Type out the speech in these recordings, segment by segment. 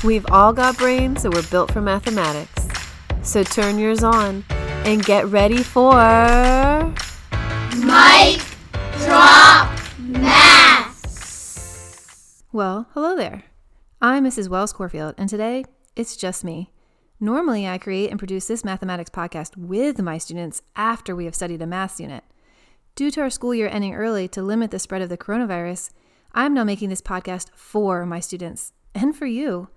We've all got brains, so we're built for mathematics. So turn yours on and get ready for... Mic Drop Math! Well, hello there. I'm Mrs. Wells Corfield, and today it's just me. Normally, I create and produce this mathematics podcast with my students after we have studied a math unit. Due to our school year ending early to limit the spread of the coronavirus, I'm now making this podcast for my students and for you.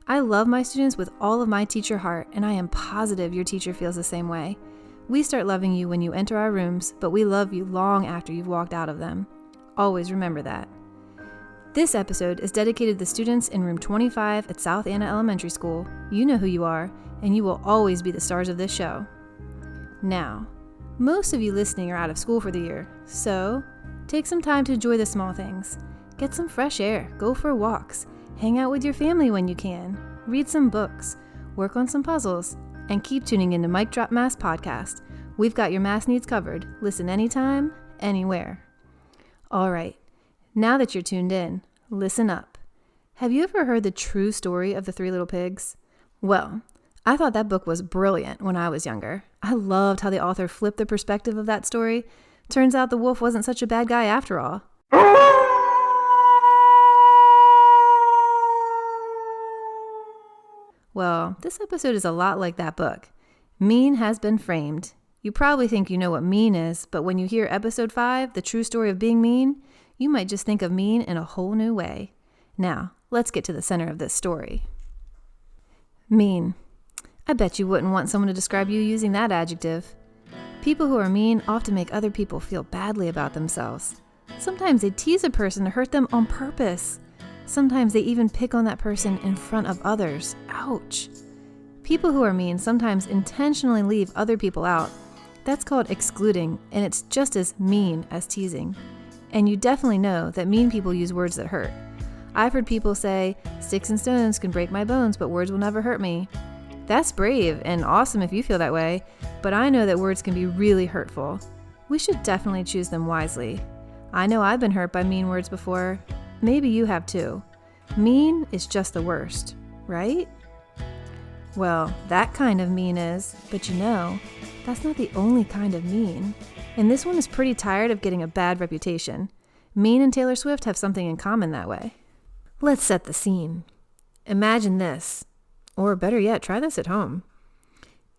I love my students with all of my teacher heart, and I am positive your teacher feels the same way. We start loving you when you enter our rooms, but we love you long after you've walked out of them. Always remember that. This episode is dedicated to the students in room 25 at South Anna Elementary School. You know who you are, and you will always be the stars of this show. Now, most of you listening are out of school for the year, so take some time to enjoy the small things. Get some fresh air, go for walks, hang out with your family when you can, read some books, work on some puzzles, and keep tuning into Mic Drop Math Podcast. We've got your math needs covered. Listen anytime, anywhere. All right, now that you're tuned in, listen up. Have you ever heard the true story of the Three Little Pigs? Well, I thought that book was brilliant when I was younger. I loved how the author flipped the perspective of that story. Turns out the wolf wasn't such a bad guy after all. Well, this episode is a lot like that book. Mean has been framed. You probably think you know what mean is, but when you hear episode 5, the true story of being mean, you might just think of mean in a whole new way. Now, let's get to the center of this story. Mean. I bet you wouldn't want someone to describe you using that adjective. People who are mean often make other people feel badly about themselves. Sometimes they tease a person to hurt them on purpose. Sometimes they even pick on that person in front of others. Ouch. People who are mean sometimes intentionally leave other people out. That's called excluding, and it's just as mean as teasing. And you definitely know that mean people use words that hurt. I've heard people say, "Sticks and stones can break my bones, but words will never hurt me." That's brave and awesome if you feel that way, but I know that words can be really hurtful. We should definitely choose them wisely. I know I've been hurt by mean words before. Maybe you have too. Mean is just the worst, right? Well, that kind of mean is, but you know, that's not the only kind of mean. And this one is pretty tired of getting a bad reputation. Mean and Taylor Swift have something in common that way. Let's set the scene. Imagine this, or better yet, try this at home.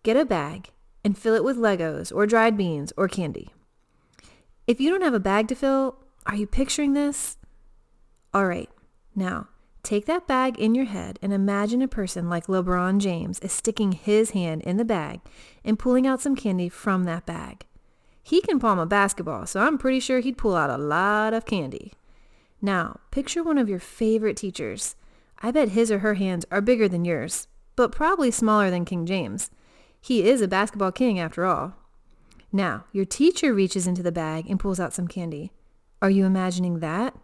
Get a bag and fill it with Legos or dried beans or candy. If you don't have a bag to fill, are you picturing this? All right, now take that bag in your head and imagine a person like LeBron James is sticking his hand in the bag and pulling out some candy from that bag. He can palm a basketball, so I'm pretty sure he'd pull out a lot of candy. Now, picture one of your favorite teachers. I bet his or her hands are bigger than yours, but probably smaller than King James. He is a basketball king after all. Now, your teacher reaches into the bag and pulls out some candy. Are you imagining that?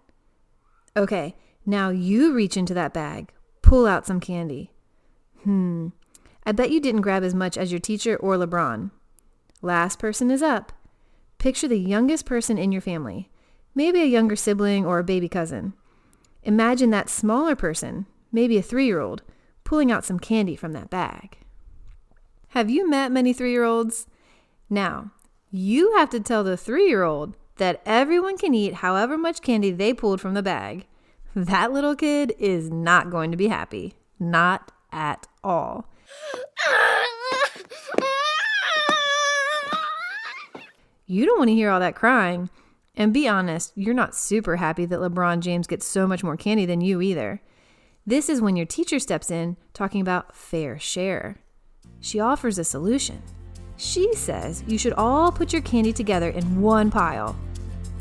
Okay, now you reach into that bag, pull out some candy. I bet you didn't grab as much as your teacher or LeBron. Last person is up. Picture the youngest person in your family, maybe a younger sibling or a baby cousin. Imagine that smaller person, maybe a 3-year-old, pulling out some candy from that bag. Have you met many 3-year-olds? Now, you have to tell the 3-year-old that everyone can eat however much candy they pulled from the bag. That little kid is not going to be happy. Not at all. You don't want to hear all that crying. And be honest, you're not super happy that LeBron James gets so much more candy than you either. This is when your teacher steps in talking about fair share. She offers a solution. She says you should all put your candy together in one pile.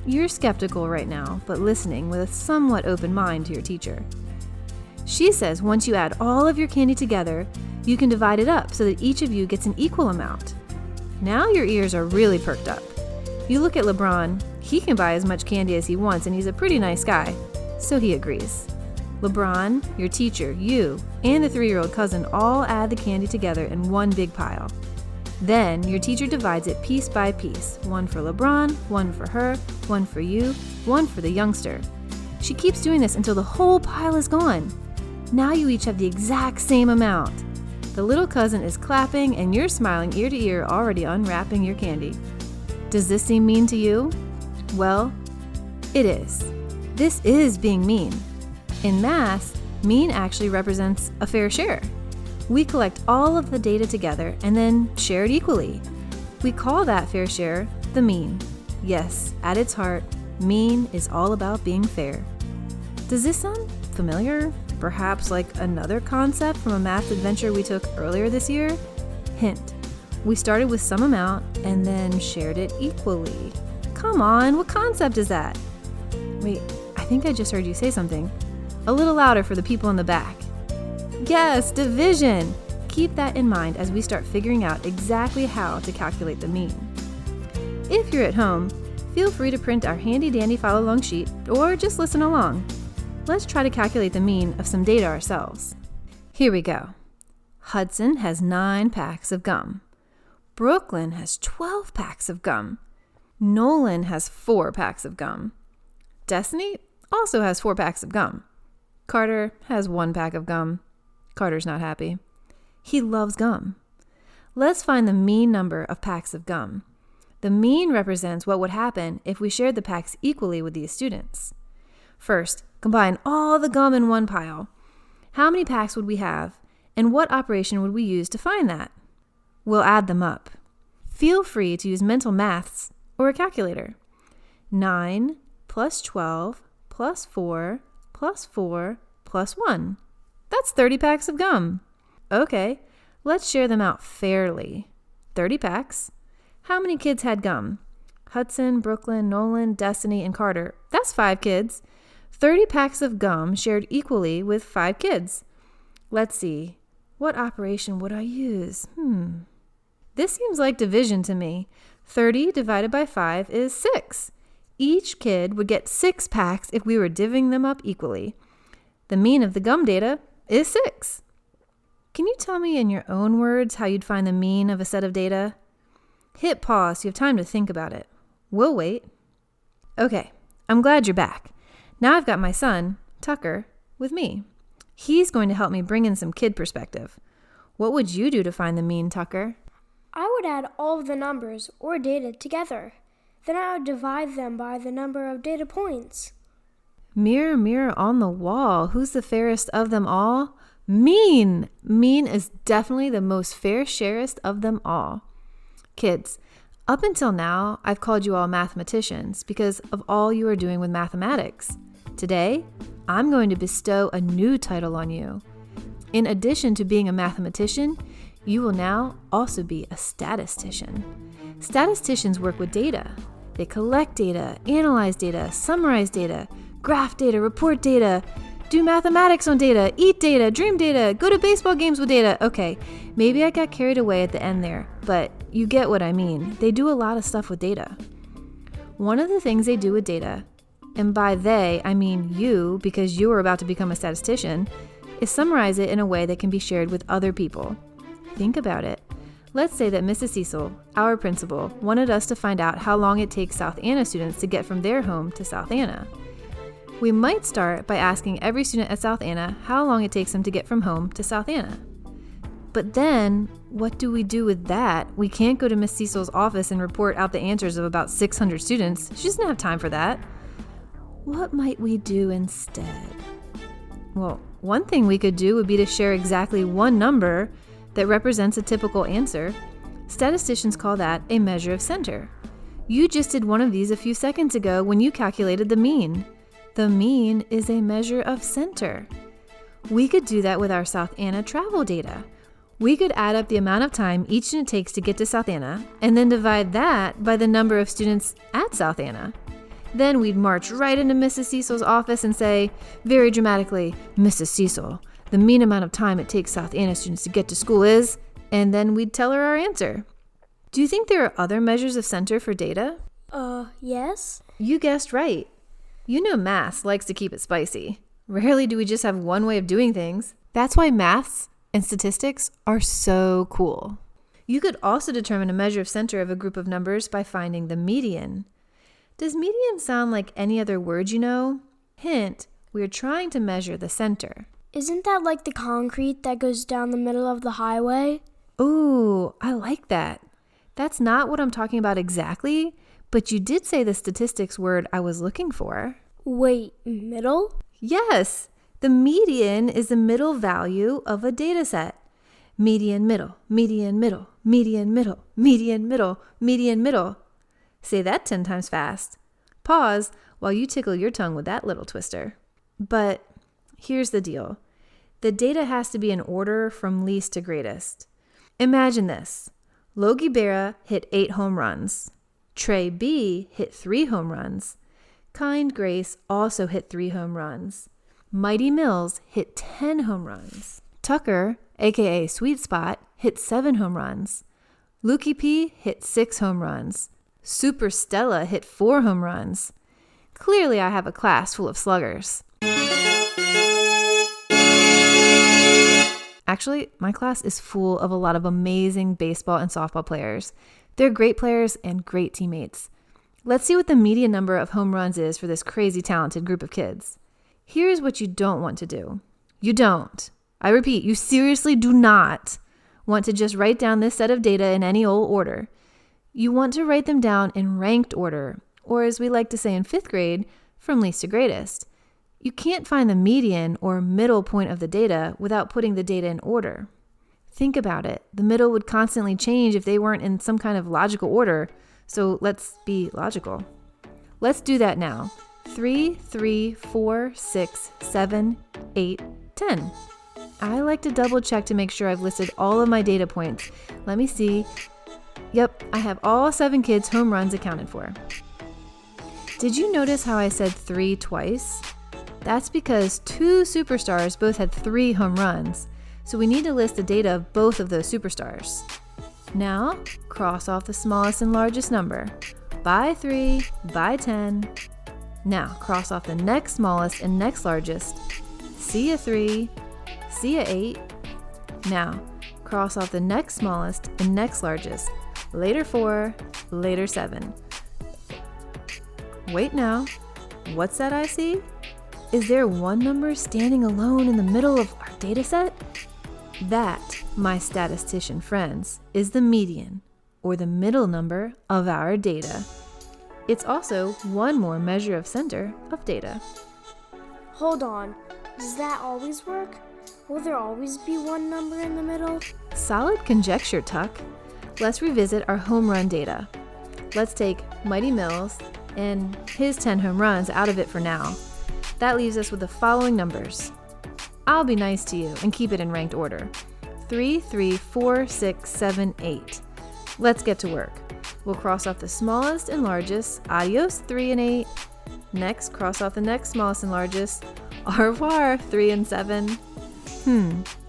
You're skeptical right now, but listening with a somewhat open mind to your teacher. She says once you add all of your candy together, you can divide it up so that each of you gets an equal amount. Now your ears are really perked up. You look at LeBron. He can buy as much candy as he wants, and he's a pretty nice guy, so he agrees. LeBron, your teacher, you, and the 3-year-old cousin all add the candy together in one big pile. Then your teacher divides it piece by piece, one for LeBron, one for her, one for you, one for the youngster. She keeps doing this until the whole pile is gone. Now you each have the exact same amount. The little cousin is clapping and you're smiling ear to ear, already unwrapping your candy. Does this seem mean to you? Well, it is. This is being mean. In math, mean actually represents a fair share. We collect all of the data together and then share it equally. We call that fair share the mean. Yes, at its heart, mean is all about being fair. Does this sound familiar? Perhaps like another concept from a math adventure we took earlier this year? Hint, we started with some amount and then shared it equally. Come on, what concept is that? Wait, I think I just heard you say something. A little louder for the people in the back. Yes, division! Keep that in mind as we start figuring out exactly how to calculate the mean. If you're at home, feel free to print our handy-dandy follow-along sheet or just listen along. Let's try to calculate the mean of some data ourselves. Here we go. Hudson has 9 packs of gum. Brooklyn has 12 packs of gum. Nolan has 4 packs of gum. Destiny also has 4 packs of gum. Carter has 1 pack of gum. Carter's not happy. He loves gum. Let's find the mean number of packs of gum. The mean represents what would happen if we shared the packs equally with these students. First, combine all the gum in one pile. How many packs would we have, and what operation would we use to find that? We'll add them up. Feel free to use mental maths or a calculator. 9 plus 12 plus 4 plus 4 plus 1. That's 30 packs of gum. Okay, let's share them out fairly. 30 packs. How many kids had gum? Hudson, Brooklyn, Nolan, Destiny, and Carter. That's 5 kids. 30 packs of gum shared equally with 5 kids. Let's see. What operation would I use? This seems like division to me. 30 divided by 5 is 6. Each kid would get 6 packs if we were divvying them up equally. The mean of the gum data is 6. Can you tell me in your own words how you'd find the mean of a set of data? Hit pause so you have time to think about it. We'll wait. Okay, I'm glad you're back. Now I've got my son, Tucker, with me. He's going to help me bring in some kid perspective. What would you do to find the mean, Tucker? I would add all of the numbers or data together. Then I would divide them by the number of data points. Mirror, mirror on the wall, who's the fairest of them all? Mean! Mean is definitely the most fair sharest of them all. Kids, up until now, I've called you all mathematicians because of all you are doing with mathematics. Today, I'm going to bestow a new title on you. In addition to being a mathematician, you will now also be a statistician. Statisticians work with data. They collect data, analyze data, summarize data, graph data, report data, do mathematics on data, eat data, dream data, go to baseball games with data. Okay, maybe I got carried away at the end there, but you get what I mean. They do a lot of stuff with data. One of the things they do with data, and by they, I mean you, because you are about to become a statistician, is summarize it in a way that can be shared with other people. Think about it. Let's say that Mrs. Cecil, our principal, wanted us to find out how long it takes South Anna students to get from their home to South Anna. We might start by asking every student at South Anna how long it takes them to get from home to South Anna. But then, what do we do with that? We can't go to Miss Cecil's office and report out the answers of about 600 students. She doesn't have time for that. What might we do instead? Well, one thing we could do would be to share exactly one number that represents a typical answer. Statisticians call that a measure of center. You just did one of these a few seconds ago when you calculated the mean. The mean is a measure of center. We could do that with our South Anna travel data. We could add up the amount of time each student takes to get to South Anna and then divide that by the number of students at South Anna. Then we'd march right into Mrs. Cecil's office and say, very dramatically, Mrs. Cecil, the mean amount of time it takes South Anna students to get to school is, and then we'd tell her our answer. Do you think there are other measures of center for data? Yes. You guessed right. You know maths likes to keep it spicy. Rarely do we just have one way of doing things. That's why maths and statistics are so cool. You could also determine a measure of center of a group of numbers by finding the median. Does median sound like any other word you know? Hint, we're trying to measure the center. Isn't that like the concrete that goes down the middle of the highway? Ooh, I like that. That's not what I'm talking about exactly, but you did say the statistics word I was looking for. Wait, middle? Yes, the median is the middle value of a data set. Median, middle, median, middle, median, middle, median, middle, median, middle. Say that 10 times fast. Pause while you tickle your tongue with that little twister. But here's the deal. The data has to be in order from least to greatest. Imagine this. Logie Berra hit 8 home runs. Trey B hit 3 home runs. Kind Grace also hit 3 home runs. Mighty Mills hit 10 home runs. Tucker, aka Sweet Spot, hit 7 home runs. Lukey P hit 6 home runs. Super Stella hit 4 home runs. Clearly I have a class full of sluggers. Actually, my class is full of a lot of amazing baseball and softball players. They're great players and great teammates. Let's see what the median number of home runs is for this crazy talented group of kids. Here's what you don't want to do. You don't. I repeat, you seriously do not want to just write down this set of data in any old order. You want to write them down in ranked order, or as we like to say in 5th grade, from least to greatest. You can't find the median or middle point of the data without putting the data in order. Think about it. The middle would constantly change if they weren't in some kind of logical order. So let's be logical. Let's do that now. 3, 3, 4, 6, 7, 8, 10. I like to double check to make sure I've listed all of my data points. Let me see. Yep, I have all 7 kids' home runs accounted for. Did you notice how I said 3 twice? That's because 2 superstars both had 3 home runs, so we need to list the data of both of those superstars. Now, cross off the smallest and largest number. By 3, by 10. Now, cross off the next smallest and next largest. See a 3, see a 8. Now, cross off the next smallest and next largest. Later 4, later 7. Wait now, what's that I see? Is there one number standing alone in the middle of our data set? That, my statistician friends, is the median, or the middle number of our data. It's also one more measure of center of data. Hold on, does that always work? Will there always be one number in the middle? Solid conjecture, Tuck. Let's revisit our home run data. Let's take Mighty Mills and his 10 home runs out of it for now. That leaves us with the following numbers. I'll be nice to you and keep it in ranked order. 3, 3, 4, 6, 7, 8. Let's get to work. We'll cross off the smallest and largest. Adios, 3 and 8. Next, cross off the next smallest and largest. Au revoir, 3 and 7.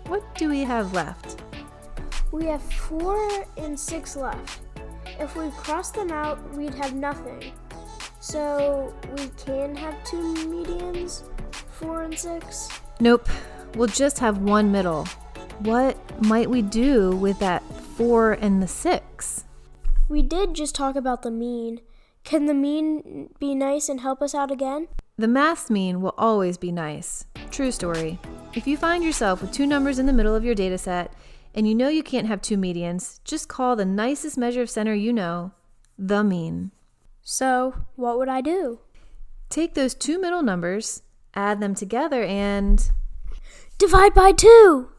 What do we have left? We have 4 and 6 left. If we cross them out, we'd have nothing. So we can have 2 medians, 4 and 6? Nope, we'll just have one middle. What might we do with that 4 and the 6? We did just talk about the mean. Can the mean be nice and help us out again? The math's mean will always be nice. True story. If you find yourself with 2 numbers in the middle of your data set and you know you can't have 2 medians, just call the nicest measure of center you know the mean. So, what would I do? Take those 2 middle numbers, add them together, and divide by 2!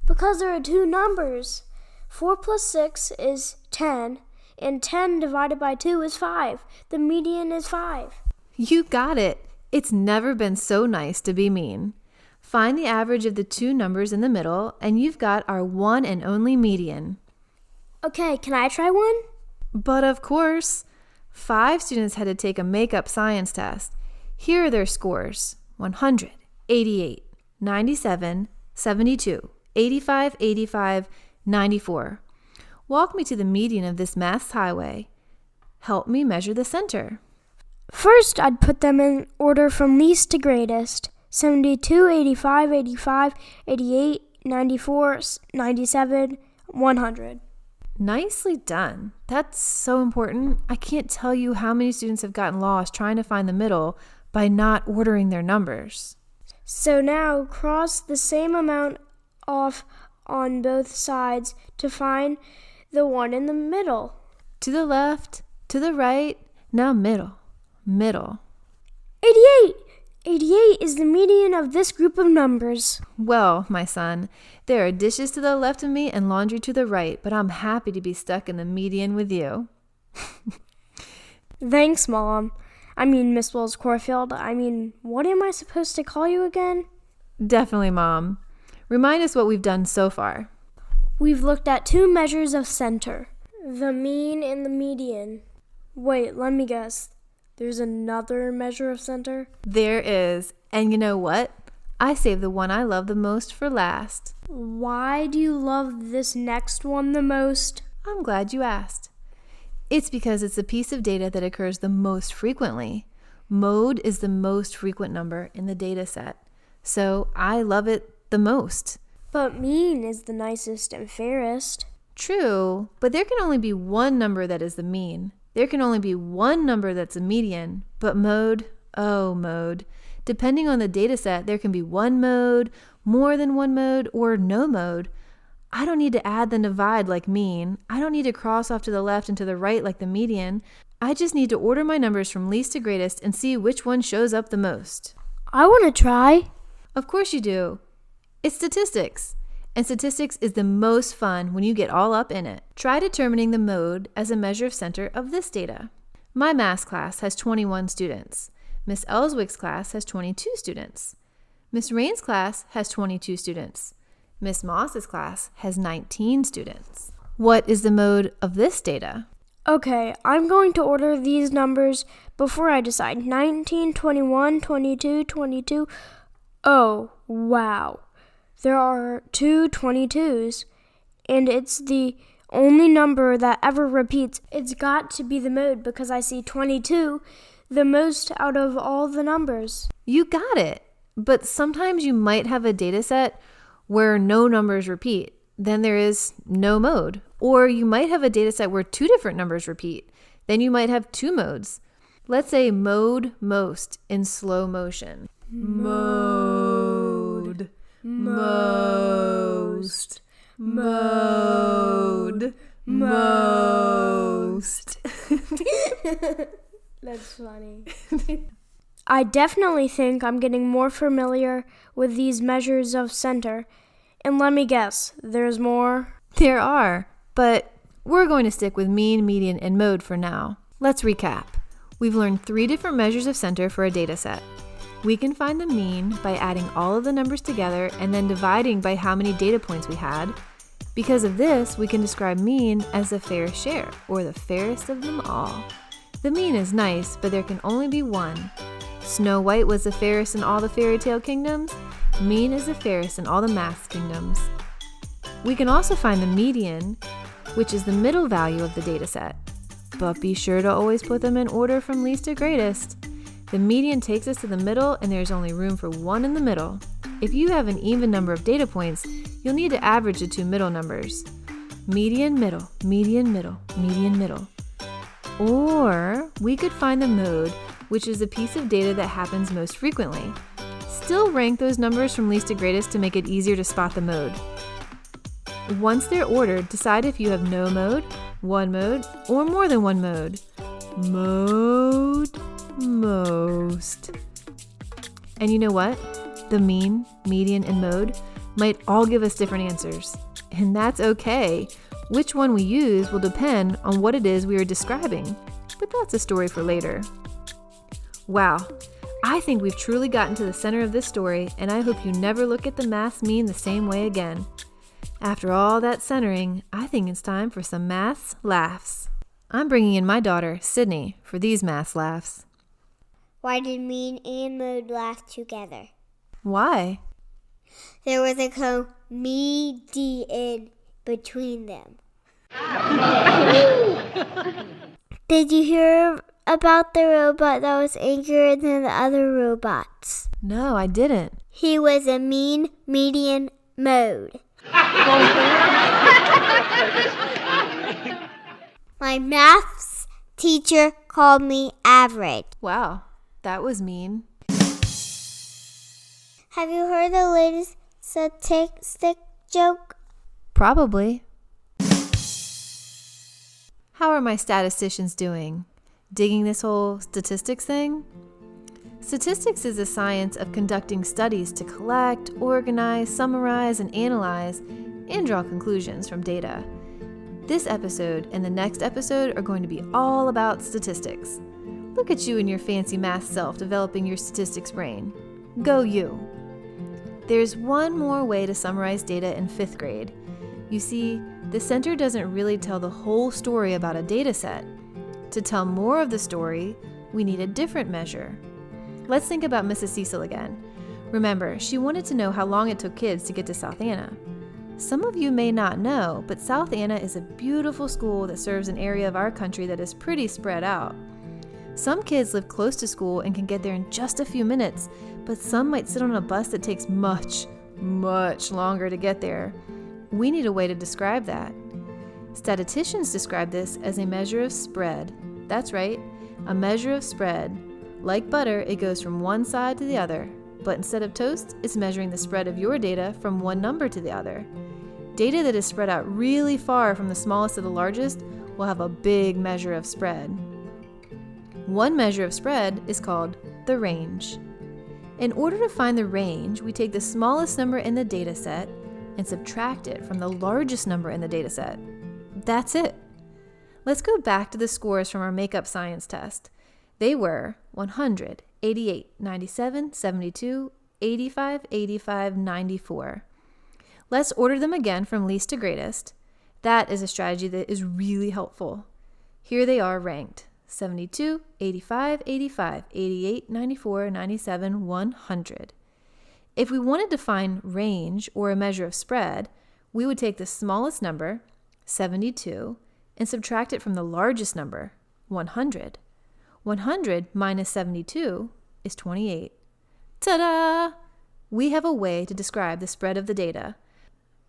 Because there are 2 numbers. 4 plus 6 is 10, and 10 divided by 2 is 5. The median is 5. You got it. It's never been so nice to be mean. Find the average of the 2 numbers in the middle, and you've got our one and only median. Okay, can I try one? But of course, 5 students had to take a make-up science test. Here are their scores: 100, 88, 97, 72, 85, 85, 94. Walk me to the median of this math's highway. Help me measure the center. First, I'd put them in order from least to greatest. 72, 85, 85, 88, 94, 97, 100. Nicely done. That's so important. I can't tell you how many students have gotten lost trying to find the middle by not ordering their numbers. So now cross the same amount off on both sides to find the one in the middle. To the left, to the right, now middle. 88! 88 is the median of this group of numbers. Well, my son, there are dishes to the left of me and laundry to the right, but I'm happy to be stuck in the median with you. Thanks, Mom. Miss Wells Corfield. What am I supposed to call you again? Definitely, Mom. Remind us what we've done so far. We've looked at 2 measures of center, the mean and the median. Wait, let me guess. There's another measure of center? There is. And you know what? I saved the one I love the most for last. Why do you love this next one the most? I'm glad you asked. It's because it's the piece of data that occurs the most frequently. Mode is the most frequent number in the data set. So I love it the most. But mean is the nicest and fairest. True, but there can only be one number that is the mean. There can only be one number that's a median, but mode, depending on the data set, there can be one mode, more than one mode, or no mode. I don't need to add then divide like mean. I don't need to cross off to the left and to the right like the median. I just need to order my numbers from least to greatest and see which one shows up the most. I want to try. Of course you do. It's statistics. And statistics is the most fun when you get all up in it. Try determining the mode as a measure of center of this data. My math class has 21 students. Miss Ellswick's class has 22 students. Miss Rain's class has 22 students. Miss Moss's class has 19 students. What is the mode of this data? Okay, I'm going to order these numbers before I decide. 19, 21, 22, 22. Oh, wow. There are 2 22s, and it's the only number that ever repeats. It's got to be the mode because I see 22, the most out of all the numbers. You got it. But sometimes you might have a data set where no numbers repeat. Then there is no mode. Or you might have a data set where 2 different numbers repeat. Then you might have 2 modes. Let's say mode most in slow motion. Mode. Most. That's funny. I definitely think I'm getting more familiar with these measures of center. And let me guess, there's more? There are, but we're going to stick with mean, median, and mode for now. Let's recap. We've learned 3 different measures of center for a data set. We can find the mean by adding all of the numbers together and then dividing by how many data points we had. Because of this, we can describe mean as the fairest share, or the fairest of them all. The mean is nice, but there can only be one. Snow White was the fairest in all the fairy tale kingdoms. Mean is the fairest in all the math kingdoms. We can also find the median, which is the middle value of the data set. But be sure to always put them in order from least to greatest. The median takes us to the middle, and there's only room for one in the middle. If you have an even number of data points, you'll need to average the 2 middle numbers. Median, middle, median, middle, median, middle. Or we could find the mode, which is the piece of data that happens most frequently. Still rank those numbers from least to greatest to make it easier to spot the mode. Once they're ordered, decide if you have no mode, one mode, or more than one mode. Mode, most. And you know what? The mean, median, and mode might all give us different answers. And that's okay. Which one we use will depend on what it is we are describing. But that's a story for later. Wow, I think we've truly gotten to the center of this story, and I hope you never look at the maths mean the same way again. After all that centering, I think it's time for some maths laughs. I'm bringing in my daughter, Sydney, for these maths laughs. Why did mean and mode laugh together? Why? There was a comedian between them. Did you hear about the robot that was angrier than the other robots? No, I didn't. He was a mean, median, mode. My maths teacher called me average. Wow, that was mean. Have you heard the latest statistic joke? Probably. How are my statisticians doing? Digging this whole statistics thing? Statistics is the science of conducting studies to collect, organize, summarize, and analyze, and draw conclusions from data. This episode and the next episode are going to be all about statistics. Look at you and your fancy math self developing your statistics brain. Go you! There's one more way to summarize data in 5th grade. You see, the center doesn't really tell the whole story about a data set. To tell more of the story, we need a different measure. Let's think about Mrs. Cecil again. Remember, she wanted to know how long it took kids to get to South Anna. Some of you may not know, but South Anna is a beautiful school that serves an area of our country that is pretty spread out. Some kids live close to school and can get there in just a few minutes, but some might sit on a bus that takes much, much longer to get there. We need a way to describe that. Statisticians describe this as a measure of spread. That's right, a measure of spread. Like butter, it goes from one side to the other, but instead of toast, it's measuring the spread of your data from one number to the other. Data that is spread out really far from the smallest to the largest will have a big measure of spread. One measure of spread is called the range. In order to find the range, we take the smallest number in the data set and subtract it from the largest number in the data set. That's it. Let's go back to the scores from our makeup science test. They were 100, 88, 97, 72, 85, 85, 94. Let's order them again from least to greatest. That is a strategy that is really helpful. Here they are ranked: 72, 85, 85, 88, 94, 97, 100. If we wanted to find range or a measure of spread, we would take the smallest number, 72, and subtract it from the largest number, 100. 100 minus 72 is 28. Ta-da! We have a way to describe the spread of the data.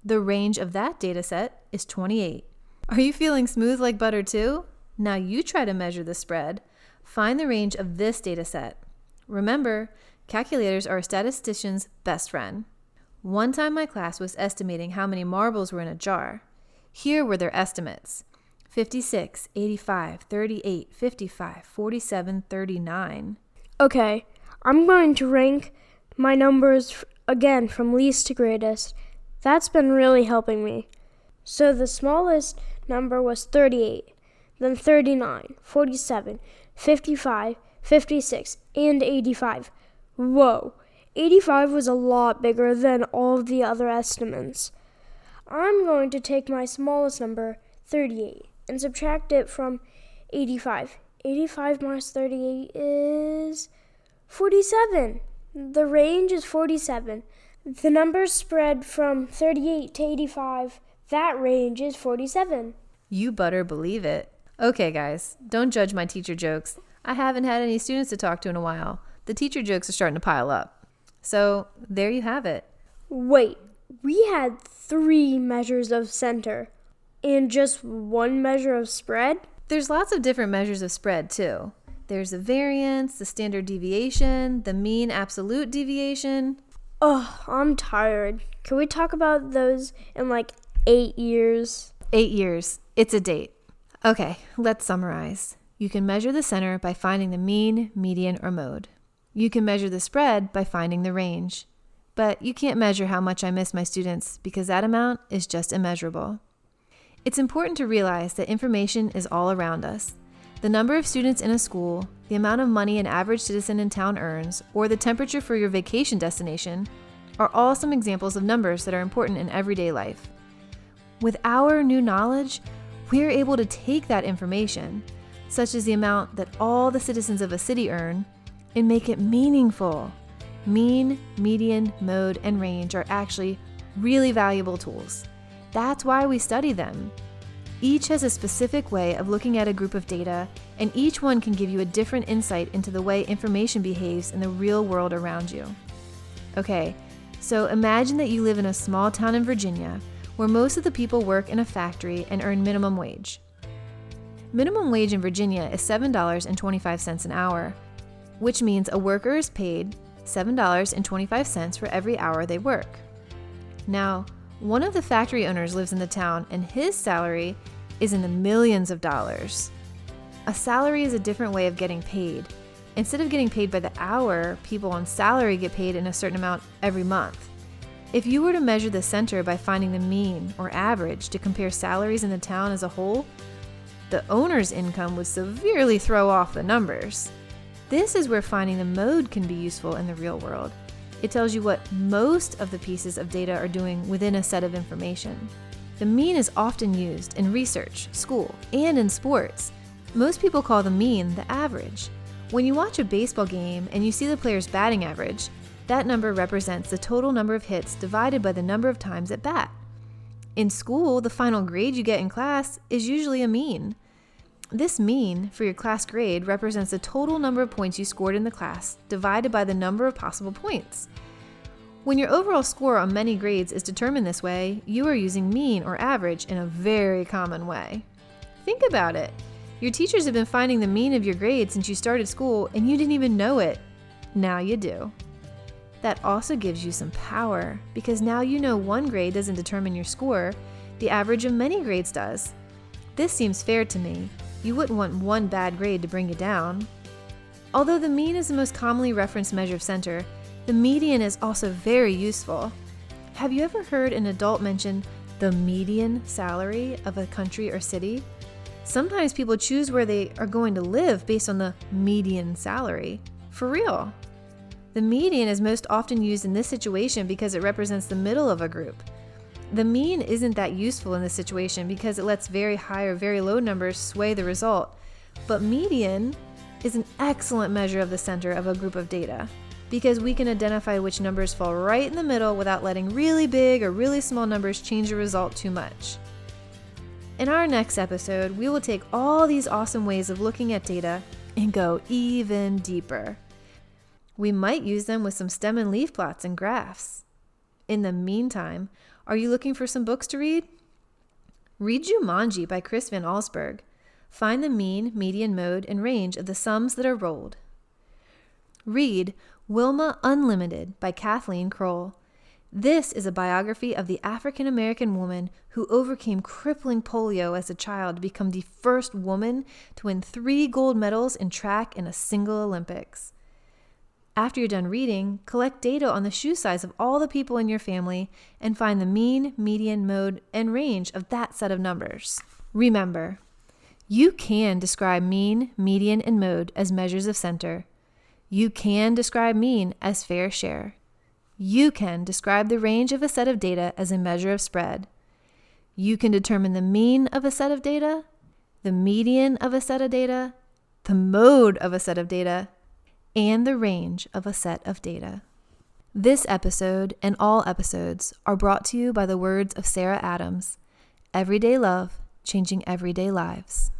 The range of that data set is 28. Are you feeling smooth like butter too? Now you try to measure the spread. Find the range of this data set. Remember, calculators are a statistician's best friend. One time my class was estimating how many marbles were in a jar. Here were their estimates: 56, 85, 38, 55, 47, 39. Okay, I'm going to rank my numbers again from least to greatest. That's been really helping me. So the smallest number was 38, then 39, 47, 55, 56, and 85. Whoa, 85 was a lot bigger than all of the other estimates. I'm going to take my smallest number, 38, and subtract it from 85. 85 minus 38 is 47. The range is 47. The numbers spread from 38 to 85. That range is 47. You better believe it. Okay, guys, don't judge my teacher jokes. I haven't had any students to talk to in a while. The teacher jokes are starting to pile up. So there you have it. Wait, we had 3 measures of center and just 1 measure of spread? There's lots of different measures of spread too. There's the variance, the standard deviation, the mean absolute deviation. Ugh, I'm tired. Can we talk about those in like 8 years? 8 years. It's a date. Okay, let's summarize. You can measure the center by finding the mean, median, or mode. You can measure the spread by finding the range. But you can't measure how much I miss my students because that amount is just immeasurable. It's important to realize that information is all around us. The number of students in a school, the amount of money an average citizen in town earns, or the temperature for your vacation destination are all some examples of numbers that are important in everyday life. With our new knowledge, we're able to take that information, such as the amount that all the citizens of a city earn, and make it meaningful. Mean, median, mode, and range are actually really valuable tools. That's why we study them. Each has a specific way of looking at a group of data, and each one can give you a different insight into the way information behaves in the real world around you. Okay, so imagine that you live in a small town in Virginia where most of the people work in a factory and earn minimum wage. Minimum wage in Virginia is $7.25 an hour, which means a worker is paid $7.25 for every hour they work. Now, one of the factory owners lives in the town, and his salary is in the millions of dollars. A salary is a different way of getting paid. Instead of getting paid by the hour, people on salary get paid in a certain amount every month. If you were to measure the center by finding the mean or average to compare salaries in the town as a whole, the owner's income would severely throw off the numbers. This is where finding the mode can be useful in the real world. It tells you what most of the pieces of data are doing within a set of information. The mean is often used in research, school, and in sports. Most people call the mean the average. When you watch a baseball game and you see the player's batting average, that number represents the total number of hits divided by the number of times at bat. In school, the final grade you get in class is usually a mean. This mean for your class grade represents the total number of points you scored in the class divided by the number of possible points. When your overall score on many grades is determined this way, you are using mean or average in a very common way. Think about it. Your teachers have been finding the mean of your grade since you started school and you didn't even know it. Now you do. That also gives you some power because now you know one grade doesn't determine your score, the average of many grades does. This seems fair to me. You wouldn't want one bad grade to bring you down. Although the mean is the most commonly referenced measure of center, the median is also very useful. Have you ever heard an adult mention the median salary of a country or city? Sometimes people choose where they are going to live based on the median salary. For real. The median is most often used in this situation because it represents the middle of a group. The mean isn't that useful in this situation because it lets very high or very low numbers sway the result. But median is an excellent measure of the center of a group of data because we can identify which numbers fall right in the middle without letting really big or really small numbers change the result too much. In our next episode, we will take all these awesome ways of looking at data and go even deeper. We might use them with some stem and leaf plots and graphs. In the meantime, are you looking for some books to read? Read Jumanji by Chris Van Allsburg. Find the mean, median, mode, and range of the sums that are rolled. Read Wilma Unlimited by Kathleen Kroll. This is a biography of the African-American woman who overcame crippling polio as a child to become the first woman to win 3 gold medals in track in a single Olympics. After you're done reading, collect data on the shoe size of all the people in your family and find the mean, median, mode, and range of that set of numbers. Remember, you can describe mean, median, and mode as measures of center. You can describe mean as fair share. You can describe the range of a set of data as a measure of spread. You can determine the mean of a set of data, the median of a set of data, the mode of a set of data, and the range of a set of data. This episode and all episodes are brought to you by the words of Sarah Adams. Everyday love, changing everyday lives.